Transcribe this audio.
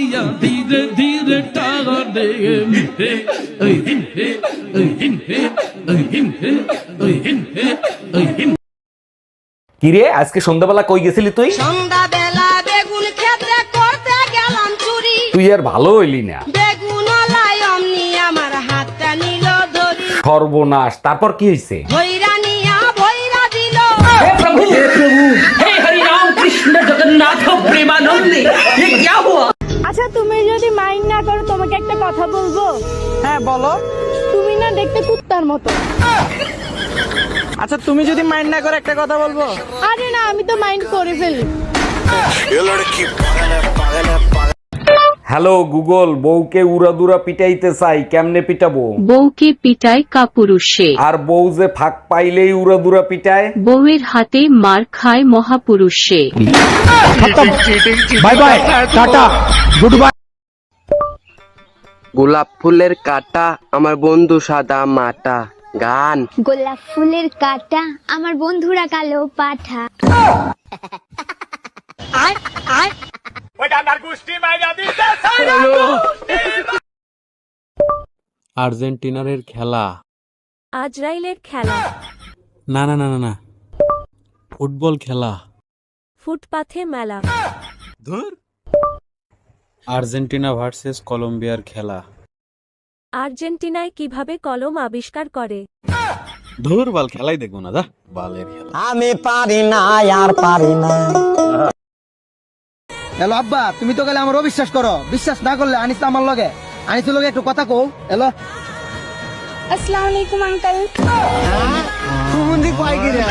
মাইয়া ধীরে ধীরে টানে হে ওই হিন হে ওই হিন হে ওই হিন হে ওই হিন হে ওই হিন। কিরে আজকে সন্ধ্যাবেলা কই গেছিলি তুই? সন্ধ্যাবেলা বেগুন ক্ষেত্রে করতে গেলাম চুরি, তুই আর ভালো হইলি না। বেগুন লাই অমনি আমার হাতটা নিল ধরি, সর্বনাশ, তারপর কি হইছে? ভৈরা নিয়া ভৈরা দিল। আচ্ছা তুমি যদি মাইন্ড না করো তোমাকে একটা কথা বলবো। হ্যাঁ বলো। তুমি না দেখতে কুত্তার মতো। আচ্ছা তুমি যদি মাইন্ড না করে একটা কথা বলবো। আরে না আমি তো মাইন্ড করে ফেলি। হ্যালো গুগল, বউকে উড়াদুরা পিটাইতে চাই, কেমনে পিটাবো? বউকে পিটায় কাপুরুষে, আর বউ যে ফাঁক পাইলেই উড়াদুরা পিটায়। বউয়ের হাতে মার খায় মহাপুরুষে। Bye bye, tata, good bye. গোলাপ ফুলের কাটা আমার বন্ধু সাদা মাটা। গান। গোলাপ ফুলের কাটা আমার বন্ধুরা কালো পাঠা। আর্জেন্টিনার খেলা। আজরাইলের খেলা। না না না না না, ফুটবল খেলা। ফুটপাথে মেলা। আর্জেন্টিনা ভার্সেস কলম্বিয়ার খেলা। আর্জেন্টিনায় কিভাবে কলম আবিষ্কার করে? ধুর বাল, খেলাই দেখবো না, দা বালের খেলা। আমি পারি না আর পারি না। হ্যালো আব্বা, তুমি তো গেলে আমার অবিশ্বাস করো, বিশ্বাস না করলে আনিস তো আমার লগে, আনিসের লগে একটু কথা কও। হ্যালো আসসালামু আলাইকুম আঙ্কেল। তুমি কয় কি রে?